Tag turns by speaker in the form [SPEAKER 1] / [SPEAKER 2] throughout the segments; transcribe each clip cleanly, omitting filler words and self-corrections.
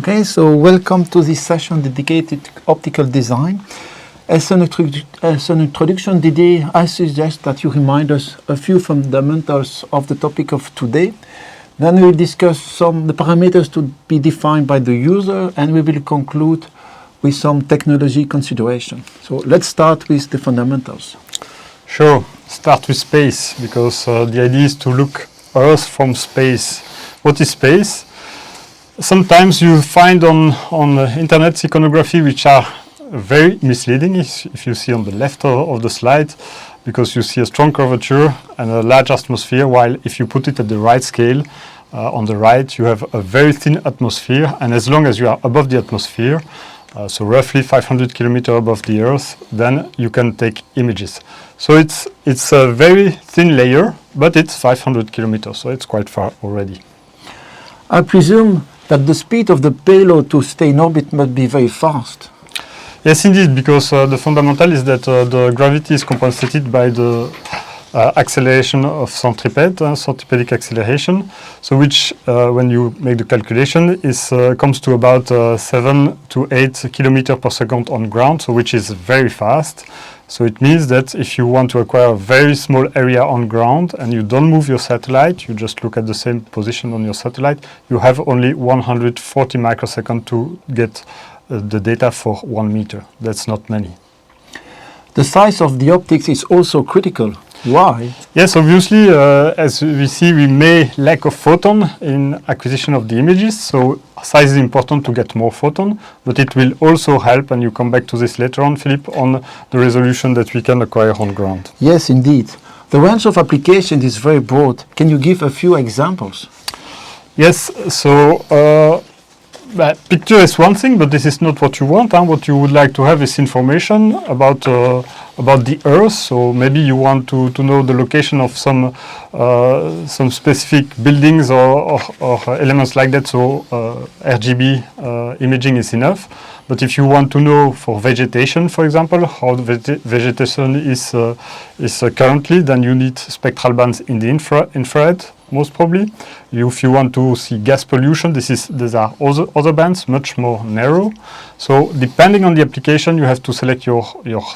[SPEAKER 1] Okay, so welcome to this session dedicated to optical design. As an introduction, Didier, I suggest that you remind us a few fundamentals of the topic of today. Then we will discuss the parameters to be defined by the user, and we will conclude with some technology consideration. So let's start with the fundamentals.
[SPEAKER 2] Sure, start with space, because the idea is to look Earth from space. What is space? Sometimes you find on internet iconography which are very misleading, if you see on the left of the slide, because you see a strong curvature and a large atmosphere, while if you put it at the right scale, on the right, you have a very thin atmosphere, and as long as you are above the atmosphere, so roughly 500 kilometers above the Earth, then you can take images. So it's a very thin layer, but it's 500 kilometers, so it's quite far already.
[SPEAKER 1] I presume that the speed of the payload to stay in orbit must be very fast.
[SPEAKER 2] Yes, indeed, because the fundamental is that the gravity is compensated by the acceleration of centripedic acceleration, so which, when you make the calculation, comes to about 7 to 8 kilometers per second on ground, so which is very fast. So it means that if you want to acquire a very small area on ground and you don't move your satellite, you just look at the same position on your satellite, you have only 140 microseconds to get the data for 1 meter. That's not many.
[SPEAKER 1] The size of the optics is also critical. Why?
[SPEAKER 2] Yes, obviously, as we see, we may lack of photon in acquisition of the images, so size is important to get more photon, but it will also help, and you come back to this later on, Philippe, on the resolution that we can acquire on ground.
[SPEAKER 1] Yes, indeed. The range of applications is very broad. Can you give a few examples?
[SPEAKER 2] Yes, so picture is one thing, but this is not what you want. What you would like to have is information about the Earth. So maybe you want to know the location of some specific buildings or elements like that. So RGB imaging is enough. But if you want to know for vegetation, for example, how the vegetation is currently, then you need spectral bands in the infrared, most probably. If you want to see gas pollution, these are other bands, much more narrow. So depending on the application, you have to select your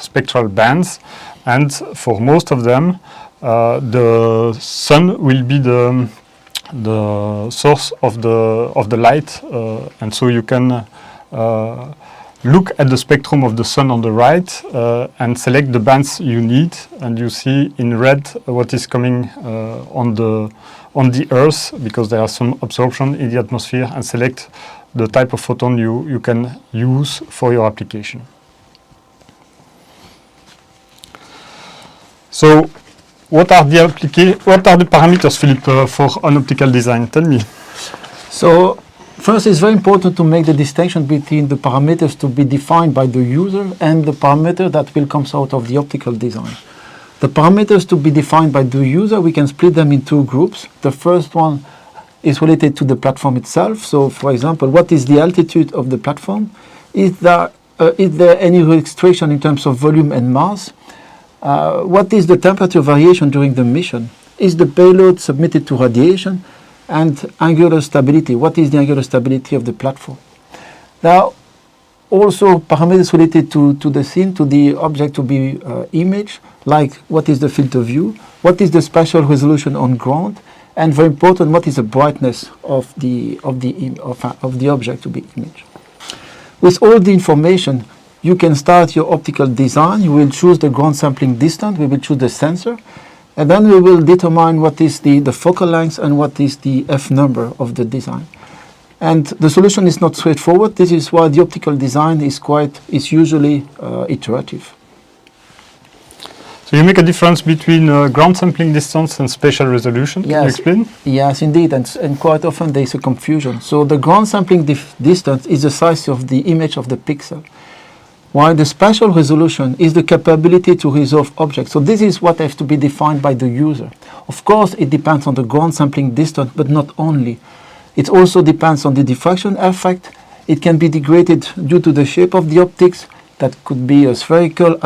[SPEAKER 2] spectral bands, and for most of them, the sun will be the source of the light, and so you can look at the spectrum of the sun on the right and select the bands you need, and you see in red what is coming on the Earth, because there are some absorption in the atmosphere, and select the type of photon you can use for your application. So what are the parameters, Philippe, for an optical design? Tell me.
[SPEAKER 1] So first, it's very important to make the distinction between the parameters to be defined by the user and the parameter that will come out of the optical design. The parameters to be defined by the user, we can split them in two groups. The first one is related to the platform itself. So, for example, what is the altitude of the platform? Is there any restriction in terms of volume and mass? What is the temperature variation during the mission? Is the payload submitted to radiation? And angular stability. What is the angular stability of the platform? Now, also parameters related to the scene, to the object to be imaged, like what is the field of view, what is the spatial resolution on ground, and very important, what is the brightness of the object to be imaged. With all the information, you can start your optical design. You will choose the ground sampling distance. We will choose the sensor. And then we will determine what is the focal length and what is the F number of the design. And the solution is not straightforward. This is why the optical design is usually iterative.
[SPEAKER 2] So you make a difference between ground sampling distance and spatial resolution. Can you explain?
[SPEAKER 1] Yes, indeed. And quite often there is a confusion. So the ground sampling distance is the size of the image of the pixel, while the spatial resolution is the capability to resolve objects. So this is what has to be defined by the user. Of course, it depends on the ground sampling distance, but not only. It also depends on the diffraction effect. It can be degraded due to the shape of the optics. That could be a spherical,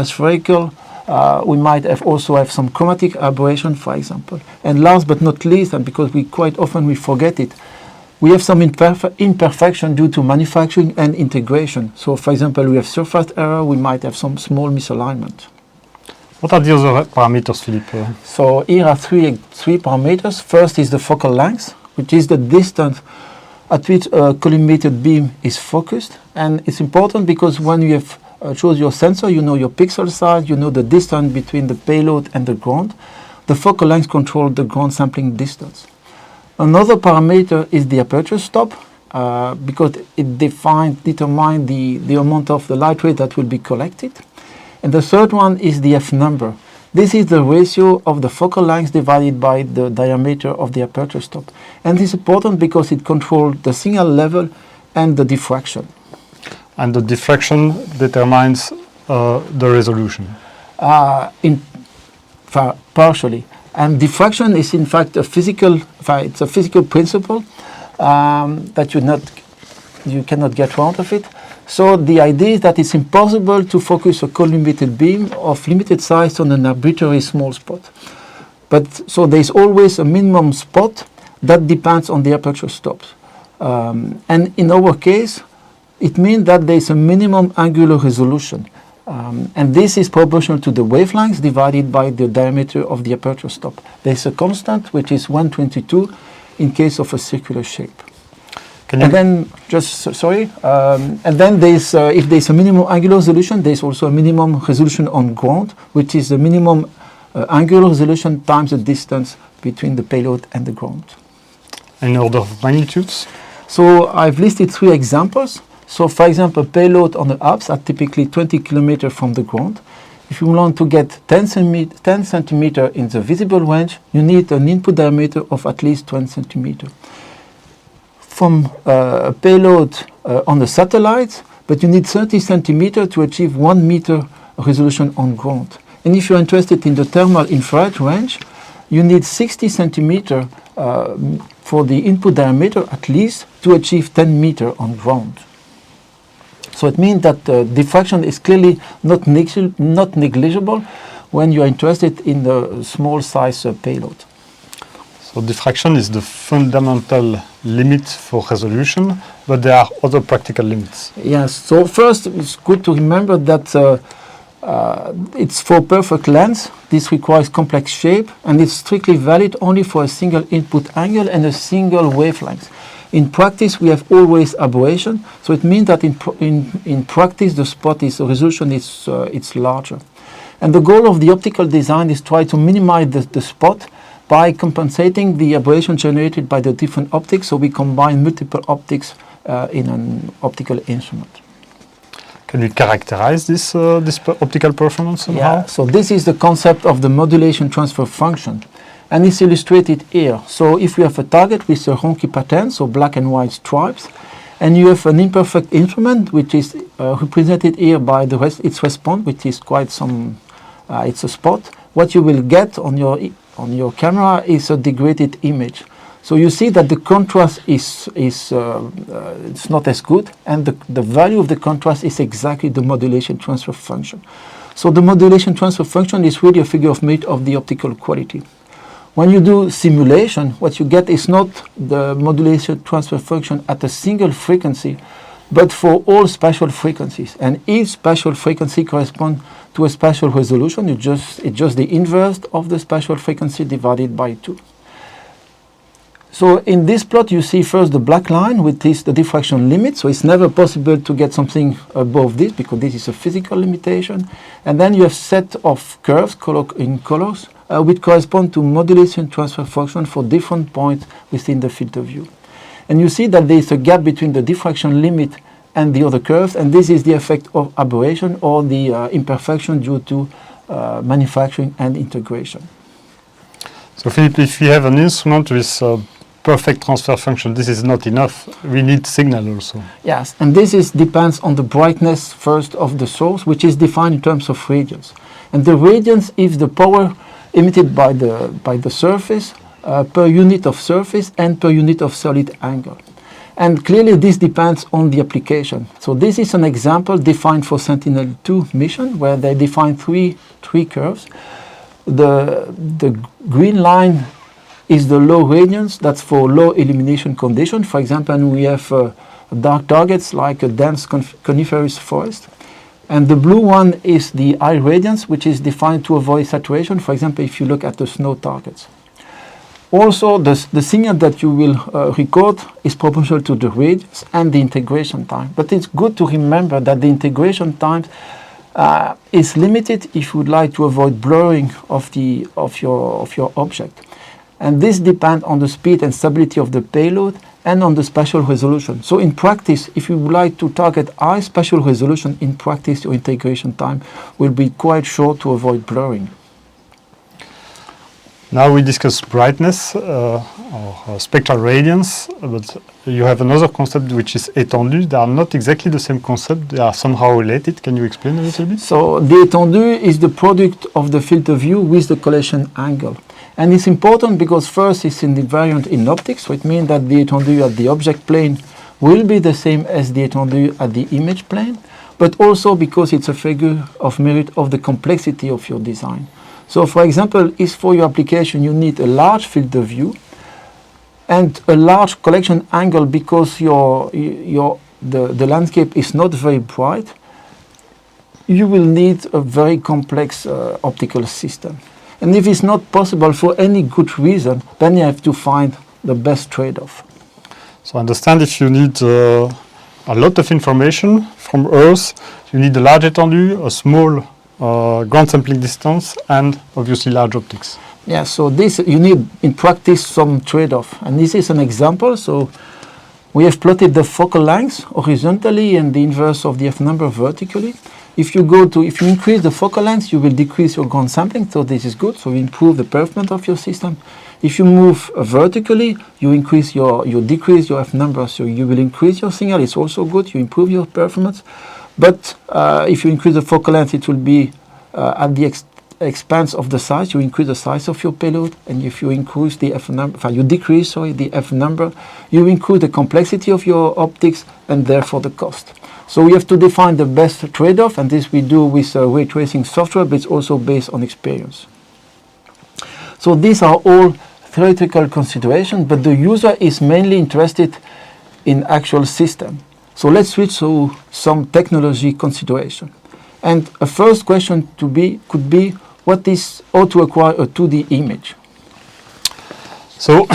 [SPEAKER 1] we might also have some chromatic aberration, for example. And last but not least, and because we quite often forget it, we have some imperfection due to manufacturing and integration. So, for example, we have surface error, we might have some small misalignment.
[SPEAKER 2] What are the other parameters, Philippe?
[SPEAKER 1] So here are three parameters. First is the focal length, which is the distance at which a collimated beam is focused. And it's important because when you have chose your sensor, you know your pixel size, you know the distance between the payload and the ground. The focal length controls the ground sampling distance. Another parameter is the aperture stop, because it determines the amount of the light ray that will be collected. And the third one is the F number. This is the ratio of the focal length divided by the diameter of the aperture stop. And this is important because it controls the signal level and the diffraction.
[SPEAKER 2] And the diffraction determines the resolution?
[SPEAKER 1] Partially. And diffraction is in fact a physical, it's a physical principle that you cannot get around of it. So the idea is that it's impossible to focus a collimated beam of limited size on an arbitrary small spot. But so there's always a minimum spot that depends on the aperture stops. And in our case, it means that there's a minimum angular resolution. And this is proportional to the wavelengths divided by the diameter of the aperture stop. There's a constant which is 122 in case of a circular shape. And then, and then there's, if there's a minimum angular resolution, there's also a minimum resolution on ground, which is the minimum angular resolution times the distance between the payload and the ground.
[SPEAKER 2] In order of magnitudes?
[SPEAKER 1] So I've listed three examples. So for example, payload on the hubs are typically 20 kilometers from the ground. If you want to get 10 centimeters in the visible range, you need an input diameter of at least 20 centimeters. From a payload on the satellites, but you need 30 centimeters to achieve 1 meter resolution on ground. And if you're interested in the thermal infrared range, you need 60 centimeters for the input diameter at least to achieve 10 meters on ground. So it means that diffraction is clearly not negligible when you are interested in the small size payload.
[SPEAKER 2] So diffraction is the fundamental limit for resolution, but there are other practical limits.
[SPEAKER 1] Yes, so first it's good to remember that it's for perfect lens. This requires complex shape, and it's strictly valid only for a single input angle and a single wavelength. In practice, we have always aberration, so it means that in practice the resolution is larger. And the goal of the optical design is try to minimize the spot by compensating the aberration generated by the different optics, so we combine multiple optics in an optical instrument.
[SPEAKER 2] Can we characterize this optical performance somehow?
[SPEAKER 1] Yeah, so this is the concept of the modulation transfer function, and it's illustrated here. So if you have a target with a Ronchi pattern, so black and white stripes, and you have an imperfect instrument which is represented here by its response, which is quite some, it's a spot, what you will get on your camera is a degraded image. So you see that the contrast is it's not as good, and the value of the contrast is exactly the modulation transfer function. So the modulation transfer function is really a figure of merit of the optical quality. When you do simulation, what you get is not the modulation transfer function at a single frequency, but for all spatial frequencies. And each spatial frequency corresponds to a spatial resolution. It's just the inverse of the spatial frequency divided by 2. So in this plot, you see first the black line, which is the diffraction limit. So it's never possible to get something above this because this is a physical limitation. And then you have set of curves in colors, which correspond to modulation transfer function for different points within the field of view. And you see that there is a gap between the diffraction limit and the other curves, and this is the effect of aberration or the imperfection due to manufacturing and integration.
[SPEAKER 2] So Philippe, if we have an instrument with perfect transfer function, this is not enough. We need signal also. Yes,
[SPEAKER 1] and this depends on the brightness first of the source, which is defined in terms of radiance. And the radiance is the power emitted by the surface per unit of surface and per unit of solid angle. And clearly this depends on the application. So this is an example defined for Sentinel-2 mission, where they define three curves. The green line is the low radiance. That's for low illumination condition. For example, we have dark targets like a dense coniferous forest. And the blue one is the high radiance, which is defined to avoid saturation. For example, if you look at the snow targets. Also, the signal that you will record is proportional to the radius and the integration time. But it's good to remember that the integration time is limited if you would like to avoid blurring of your object. And this depends on the speed and stability of the payload and on the spatial resolution. So in practice, if you would like to target high spatial resolution, in practice your integration time will be quite short to avoid blurring.
[SPEAKER 2] Now we discuss brightness or spectral radiance, but you have another concept which is étendue. They are not exactly the same concept, they are somehow related. Can you explain a little bit?
[SPEAKER 1] So the étendue is the product of the field of view with the collision angle. And it's important because first it's invariant in optics, so it means that the étendue at the object plane will be the same as the étendue at the image plane, but also because it's a figure of merit of the complexity of your design. So for example, if for your application you need a large field of view and a large collection angle because the landscape is not very bright, you will need a very complex optical system. And if it's not possible for any good reason, then you have to find the best trade-off.
[SPEAKER 2] So understand if you need a lot of information from Earth, you need a large étendue, a small ground sampling distance, and obviously large optics.
[SPEAKER 1] Yeah, so this you need in practice some trade-off, and this is an example. So we have plotted the focal length horizontally and the inverse of the f number vertically. If you increase the focal length, you will decrease your ground sampling, so this is good. So you improve the performance of your system. If you move vertically, you decrease your f number, so you will increase your signal. It's also good. You improve your performance. But if you increase the focal length, it will be at the expense of the size. You increase the size of your payload, and if you increase the f number, the f number, you increase the complexity of your optics and therefore the cost. So we have to define the best trade-off, and this we do with ray tracing software, but it's also based on experience. So these are all theoretical considerations, but the user is mainly interested in actual system. So let's switch to some technology consideration. And a first question could be what is how to acquire a 2D image?
[SPEAKER 2] So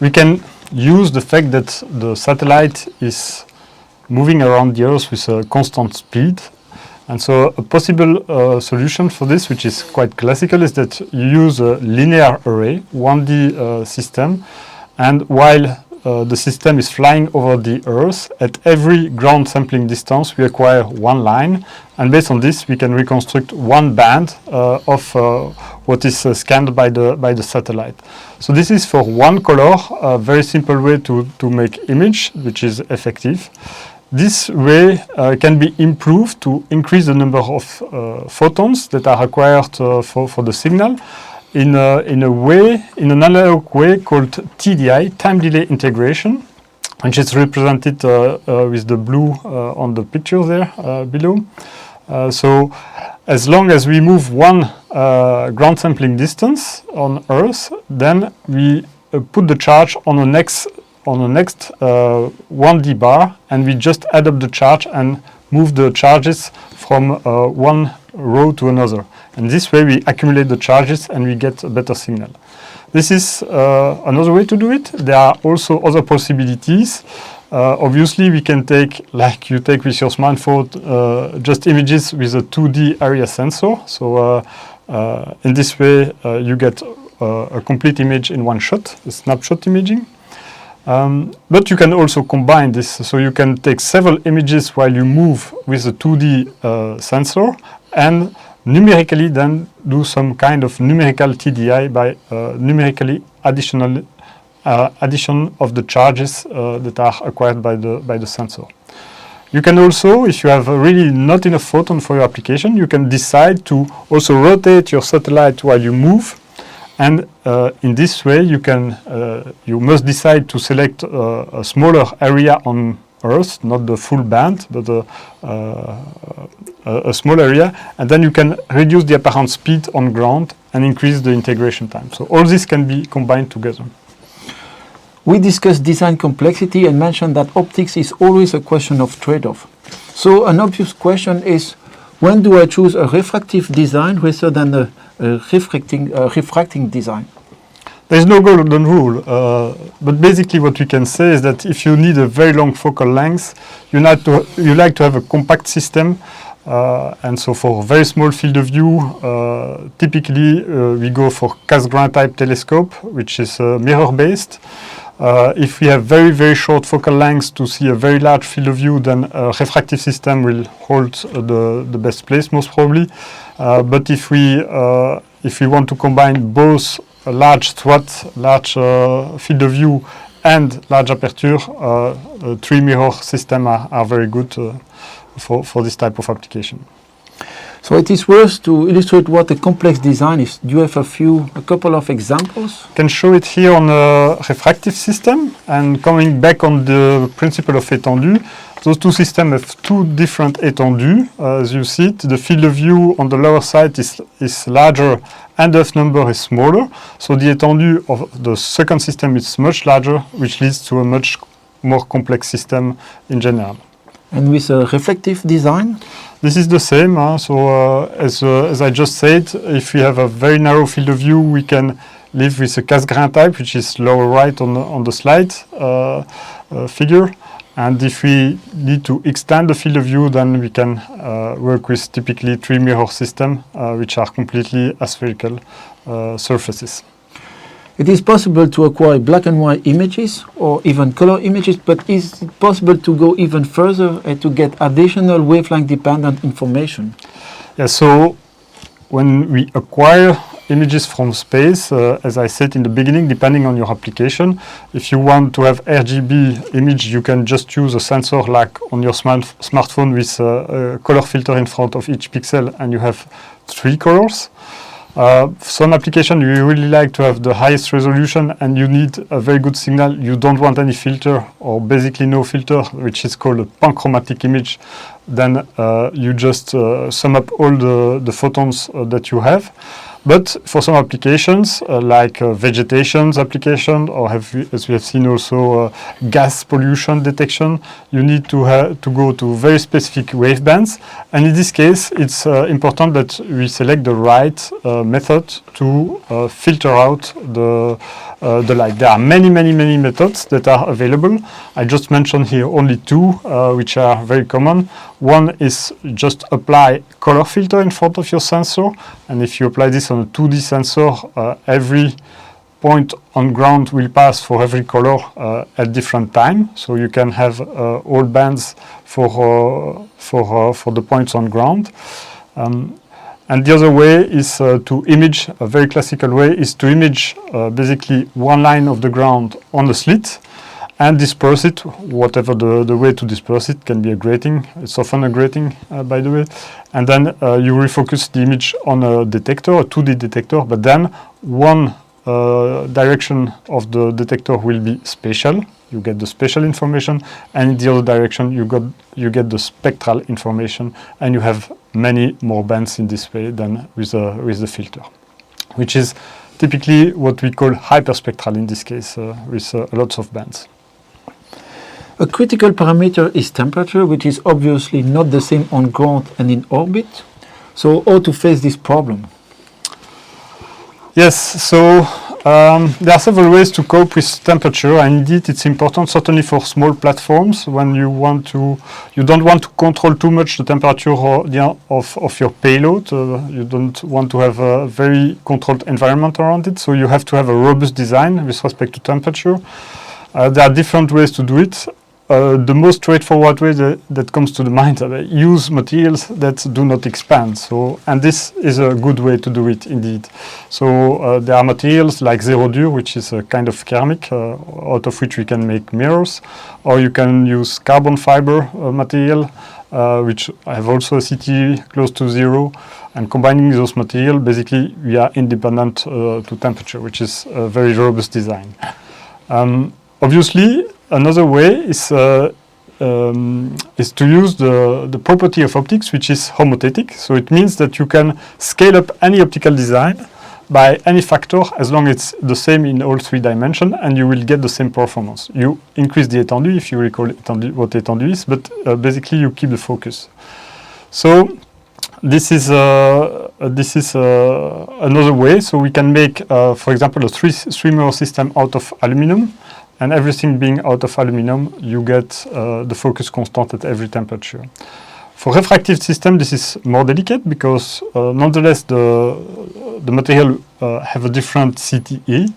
[SPEAKER 2] we can use the fact that the satellite is moving around the Earth with a constant speed. And so a possible solution for this, which is quite classical, is that you use a linear array, 1D system, and while the system is flying over the Earth, at every ground sampling distance we acquire one line, and based on this we can reconstruct one band of what is scanned by the satellite. So this is for one color, a very simple way to make image, which is effective. This way can be improved to increase the number of photons that are required for the signal in an analog way called TDI, time delay integration, which is represented with the blue on the picture there below. So as long as we move one ground sampling distance on Earth, then we put the charge on the next 1D bar, and we just add up the charge and move the charges from one row to another. And this way we accumulate the charges and we get a better signal. This is another way to do it. There are also other possibilities. Obviously we can take, like you take with your smartphone, just images with a 2D area sensor. So in this way you get a complete image in one shot, a snapshot imaging. But you can also combine this, so you can take several images while you move with a 2D sensor and numerically then do some kind of numerical TDI by numerically addition of the charges that are acquired by the sensor. You can also, if you have really not enough photon for your application, you can decide to also rotate your satellite while you move. And in this way, you must decide to select a smaller area on Earth, not the full band, but a small area, and then you can reduce the apparent speed on ground and increase the integration time. So all this can be combined together.
[SPEAKER 1] We discussed design complexity and mentioned that optics is always a question of trade-off. So an obvious question is, when do I choose a refractive design rather than a refracting design?
[SPEAKER 2] There is no golden rule, but basically what we can say is that if you need a very long focal length, you like to have a compact system, and so for a very small field of view, typically we go for cast-grain type telescope, which is mirror-based. If we have very, very short focal lengths to see a very large field of view, then a refractive system will hold the best place, most probably. But if we want to combine both a large swath, large field of view, and large aperture, three mirror systems are very good for this type of application.
[SPEAKER 1] So it is worth to illustrate what a complex design is. Do you have a couple of examples?
[SPEAKER 2] I can show it here on a refractive system, and coming back on the principle of étendue, those two systems have two different étendues. As you see it, the field of view on the lower side is larger and the F number is smaller. So the étendue of the second system is much larger, which leads to a much more complex system in general.
[SPEAKER 1] And with a reflective design?
[SPEAKER 2] This is the same. So as I just said, if we have a very narrow field of view, we can live with a cast-grain type, which is lower right on the slide figure. And if we need to extend the field of view, then we can work with typically three mirror system, which are completely aspherical surfaces.
[SPEAKER 1] It is possible to acquire black and white images or even color images, but is it possible to go even further and to get additional wavelength dependent information?
[SPEAKER 2] Yeah, so when we acquire images from space, as I said in the beginning, depending on your application, if you want to have RGB image, you can just use a sensor like on your smartphone with a color filter in front of each pixel, and you have three colors. Some application you really like to have the highest resolution and you need a very good signal. You don't want any filter or basically no filter, which is called a panchromatic image. Then you just sum up all the photons that you have. But for some applications, like vegetation application, or as we have seen also gas pollution detection, you need to go to very specific wavebands. And in this case, it's important that we select the right method to filter out the light. There are many methods that are available. I just mentioned here only two, which are very common. One is just apply color filter in front of your sensor, and if you apply this on a 2D sensor, every point on ground will pass for every color at different time. So you can have all bands for the points on ground. And the other way is to image, a very classical way is to image basically one line of the ground on the slit and disperse it, whatever the way to disperse it can be a grating. It's often a grating, by the way. And then you refocus the image on a detector, a 2D detector, but then one direction of the detector will be spatial. You get the spatial information, and in the other direction you get the spectral information, and you have many more bands in this way than with the filter, which is typically what we call hyperspectral in this case, with lots of bands.
[SPEAKER 1] A critical parameter is temperature, which is obviously not the same on ground and in orbit. So how to face this problem?
[SPEAKER 2] Yes, so there are several ways to cope with temperature, and indeed it's important, certainly for small platforms, when you don't want to control too much the temperature of your payload. You don't want to have a very controlled environment around it, so you have to have a robust design with respect to temperature. There are different ways to do it. The most straightforward way that comes to the mind is use materials that do not expand. So, and this is a good way to do it indeed. So there are materials like zero dur, which is a kind of ceramic out of which we can make mirrors, or you can use carbon fiber material, which have also a CT close to zero. And combining those materials, basically we are independent to temperature, which is a very robust design. Obviously, another way is is to use the property of optics, which is homothetic. So it means that you can scale up any optical design by any factor as long as it's the same in all 3 dimensions, and you will get the same performance. You increase the étendue, if you recall what étendue is, but basically you keep the focus. So this is another way. So we can make, for example, a three-mirror system out of aluminum, and everything being out of aluminum, you get the focus constant at every temperature. For refractive system, this is more delicate because nonetheless the material have a different CTE,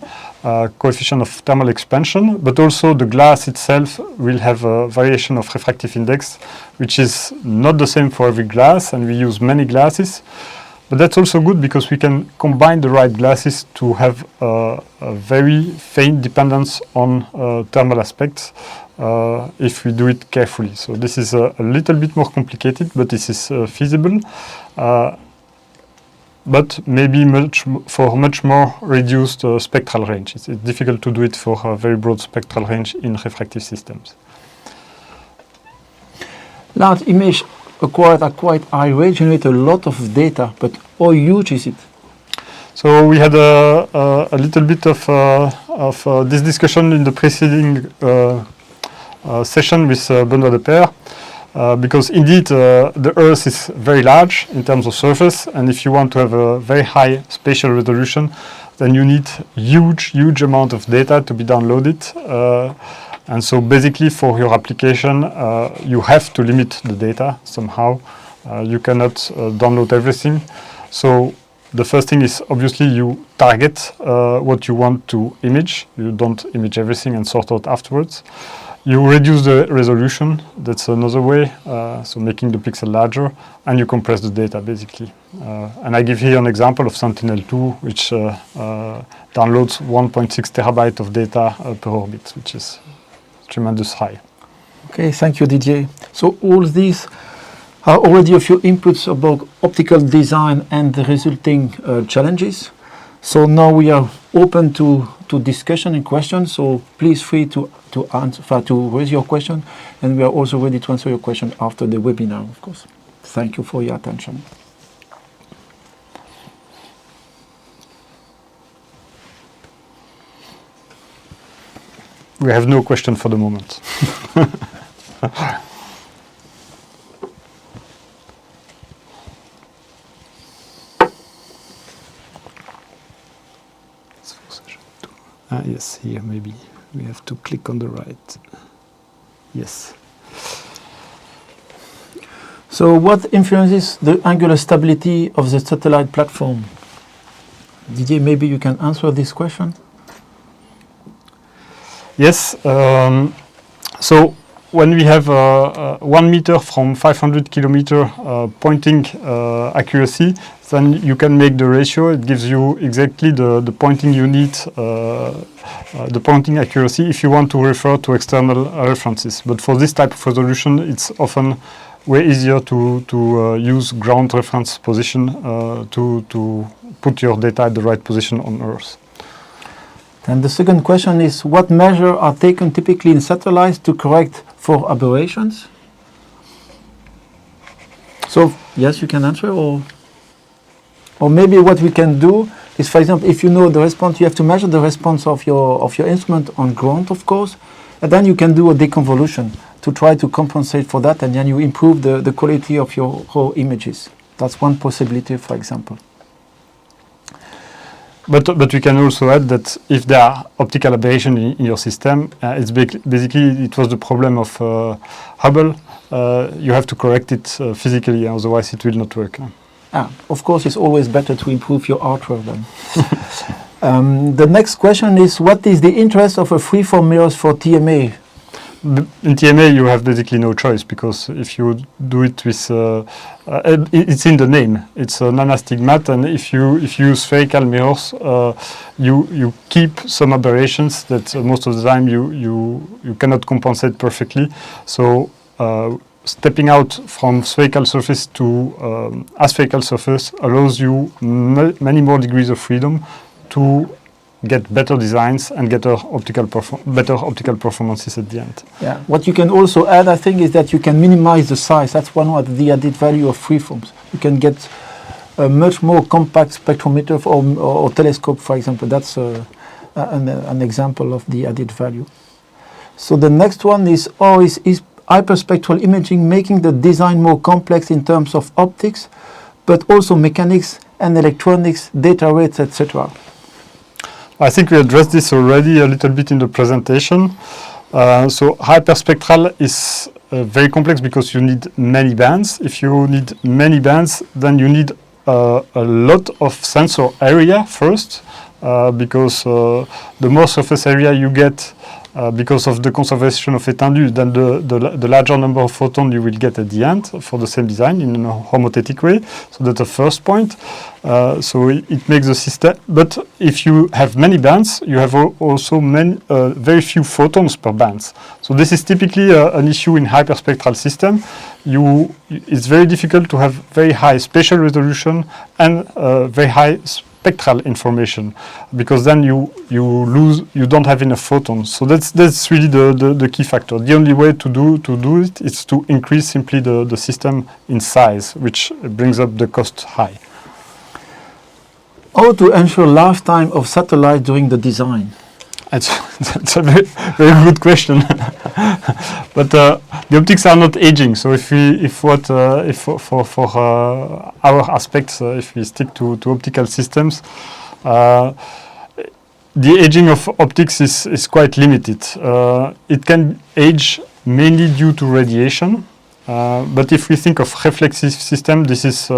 [SPEAKER 2] coefficient of thermal expansion, but also the glass itself will have a variation of refractive index, which is not the same for every glass, and we use many glasses. But that's also good because we can combine the right glasses to have a very faint dependence on thermal aspects if we do it carefully. So this is a little bit more complicated, but this is feasible. But maybe for much more reduced spectral range. It's difficult to do it for a very broad spectral range in refractive systems.
[SPEAKER 1] Large image acquired at quite high rate generate a lot of data, but how huge is it?
[SPEAKER 2] So we had a little bit of this discussion in the preceding session with Benoît de Paire. Because indeed the Earth is very large in terms of surface, and if you want to have a very high spatial resolution, then you need huge amount of data to be downloaded. And so basically for your application, you have to limit the data somehow. You cannot download everything. So the first thing is obviously you target what you want to image. You don't image everything and sort out afterwards. You reduce the resolution, that's another way, so making the pixel larger, and you compress the data basically. And I give here an example of Sentinel-2, which downloads 1.6 terabyte of data per orbit, which is tremendous high.
[SPEAKER 1] Okay, thank you, Didier. So all these are already a few inputs about optical design and the resulting challenges. So now we are open to discussion and questions, so please free to raise your question, and we are also ready to answer your question after the webinar, of course. Thank you for your attention.
[SPEAKER 2] We have no question for the moment. Yes, here maybe we have to click on the right. Yes.
[SPEAKER 1] So what influences the angular stability of the satellite platform? Didier, maybe you can answer this question?
[SPEAKER 2] Yes. So when we have 1 meter from 500 kilometer pointing accuracy, then you can make the ratio. It gives you exactly the pointing you need, the pointing accuracy if you want to refer to external references. But for this type of resolution, it's often way easier to use ground reference position to put your data at the right position on Earth.
[SPEAKER 1] And the second question is, what measures are taken typically in satellites to correct for aberrations? So, yes, you can answer, or maybe what we can do is, for example, if you know the response, you have to measure the response of your instrument on ground, of course, and then you can do a deconvolution to try to compensate for that, and then you improve the quality of your raw images. That's one possibility, for example.
[SPEAKER 2] But we can also add that if there are optical aberration in your system, it's basically it was the problem of Hubble. You have to correct it physically, otherwise it will not work.
[SPEAKER 1] Of course, it's always better to improve your artwork then. The next question is, what is the interest of a freeform mirrors for TMA?
[SPEAKER 2] In TMA, you have basically no choice, because if you do it with, it's in the name. It's a nanostigmat, and if you use spherical mirrors, you keep some aberrations that most of the time you cannot compensate perfectly. So stepping out from spherical surface to aspherical surface allows you many more degrees of freedom to get better designs and get better optical performances at the end.
[SPEAKER 1] Yeah. What you can also add, I think, is that you can minimize the size. That's one of the added value of freeforms. You can get a much more compact spectrometer or telescope, for example. That's an example of the added value. So the next one is hyperspectral imaging making the design more complex in terms of optics, but also mechanics and electronics, data rates, etc.
[SPEAKER 2] I think we addressed this already a little bit in the presentation. So hyperspectral is very complex because you need many bands. If you need many bands, then you need a lot of sensor area first, because the more surface area you get because of the conservation of étendue, then the larger number of photons you will get at the end for the same design in a homothetic way. So that's the first point. So it makes the system. But if you have many bands, you have also very few photons per bands. So this is typically an issue in hyperspectral system. It's very difficult to have very high spatial resolution and very high spectral information, because then you don't have enough photons. So that's really the key factor. The only way to do it is to increase simply the system in size, which brings up the cost high.
[SPEAKER 1] How to ensure lifetime of satellites during the design?
[SPEAKER 2] That's a very, very good question. But the optics are not aging. So for our aspects, if we stick to optical systems, the aging of optics is quite limited. It can age mainly due to radiation. But if we think of reflexive system, this is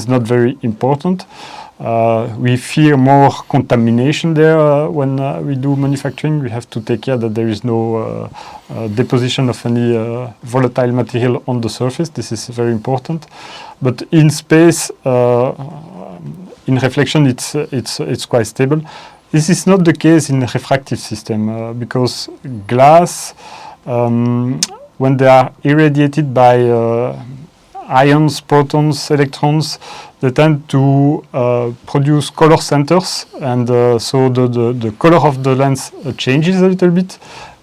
[SPEAKER 2] not very important. We fear more contamination there when we do manufacturing. We have to take care that there is no deposition of any volatile material on the surface. This is very important. But in space, in reflection, it's quite stable. This is not the case in a refractive system because glass, when they are irradiated by ions, protons, electrons, they tend to produce color centers, and so the color of the lens changes a little bit,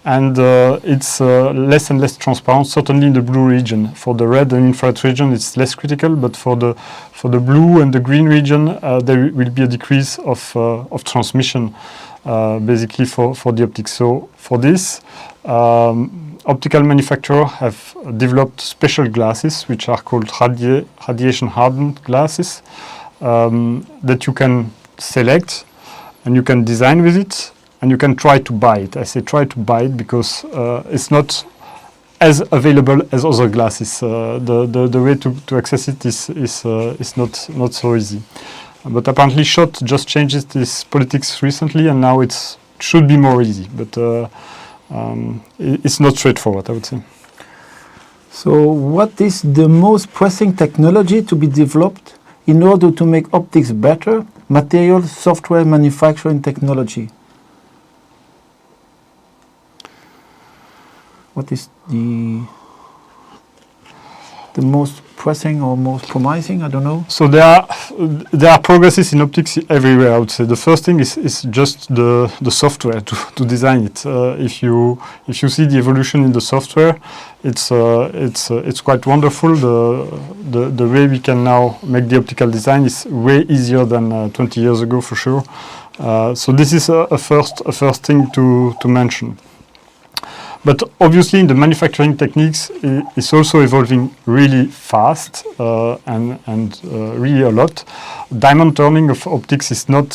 [SPEAKER 2] and it's less and less transparent, certainly in the blue region. For the red and infrared region, it's less critical, but for the blue and the green region, there will be a decrease of transmission, basically for the optics. So for this, optical manufacturers have developed special glasses which are called radiation hardened glasses that you can select and you can design with it and you can try to buy it. I say try to buy it because it's not as available as other glasses. The way to access it is not so easy. But apparently Schott just changed this politics recently and now it should be more easy. But it's not straightforward, I would say.
[SPEAKER 1] So what is the most pressing technology to be developed in order to make optics better? Material, software, manufacturing technology. What is the most pressing or most promising? I don't know.
[SPEAKER 2] So there are progresses in optics everywhere, I would say. The first thing is just the software to design it. If you see the evolution in the software, it's quite wonderful. The way we can now make the optical design is way easier than 20 years ago, for sure. So this is a first thing to mention. But obviously, in the manufacturing techniques, it's also evolving really fast and really a lot. Diamond turning of optics is not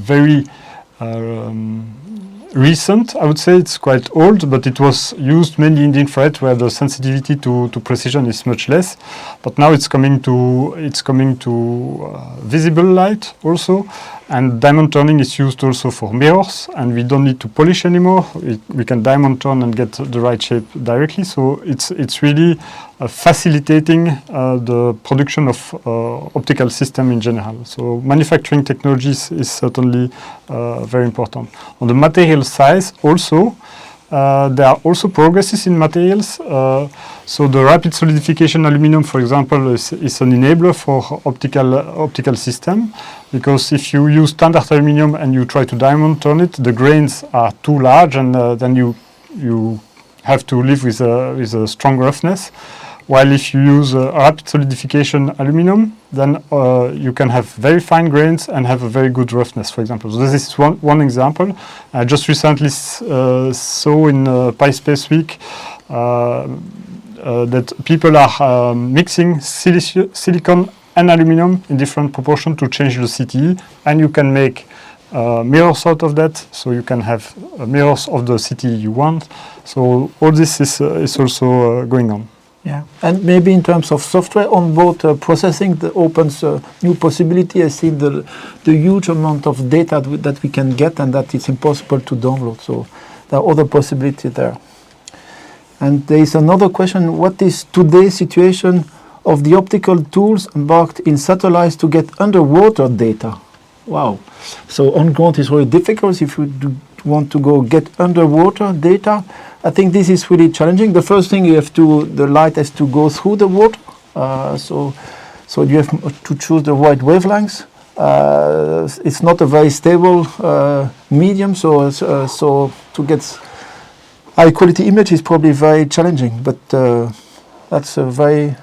[SPEAKER 2] very recent. I would say it's quite old, but it was used mainly in the infrared, where the sensitivity to precision is much less. But now it's coming to visible light also. And diamond turning is used also for mirrors, and we don't need to polish anymore. We can diamond turn and get the right shape directly. So it's really facilitating the production of optical system in general. So manufacturing technologies is certainly very important. On the material side also, there are also progresses in materials. So the rapid solidification aluminum, for example, is an enabler for optical system, because if you use standard aluminum and you try to diamond turn it, the grains are too large, and then you have to live with a strong roughness. While if you use rapid solidification aluminum, then you can have very fine grains and have a very good roughness, for example. So this is one example. I just recently saw in PySpace Week that people are mixing silicon and aluminum in different proportion to change the CTE, and you can make mirrors out of that, so you can have mirrors of the CTE you want. So all this is also going on.
[SPEAKER 1] Yeah, and maybe in terms of software on board processing, that opens a new possibility. I see the huge amount of data that we can get, and that it's impossible to download. So there are other possibilities there. And there is another question: what is today's situation of the optical tools embarked in satellites to get underwater data? Wow. So on ground is very difficult. If you want to go get underwater data, I think this is really challenging. The first thing the light has to go through the water. So you have to choose the right wavelengths. It's not a very stable medium, so to get high quality image is probably very challenging. But that's a very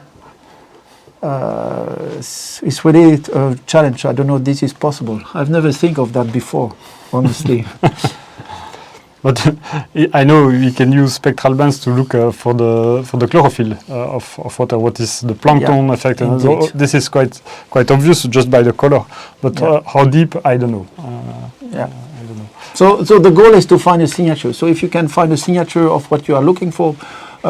[SPEAKER 1] it's really a challenge. I don't know if this is possible. I've never think of that before, honestly.
[SPEAKER 2] But I know we can use spectral bands to look for the chlorophyll of water. What is the plankton effect? And so this is quite obvious just by the color. But how deep, I don't know. I don't know. So
[SPEAKER 1] the goal is to find a signature. So if you can find a signature of what you are looking for,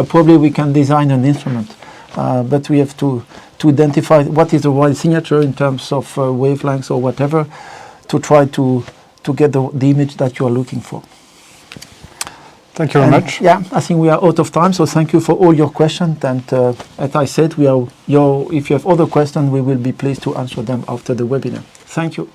[SPEAKER 1] probably we can design an instrument. But we have to identify what is the right signature in terms of wavelengths or whatever, to try to get the image that you are looking for.
[SPEAKER 2] Thank you very much.
[SPEAKER 1] Yeah, I think we are out of time, so thank you for all your questions. And as I said, if you have other questions, we will be pleased to answer them after the webinar. Thank you.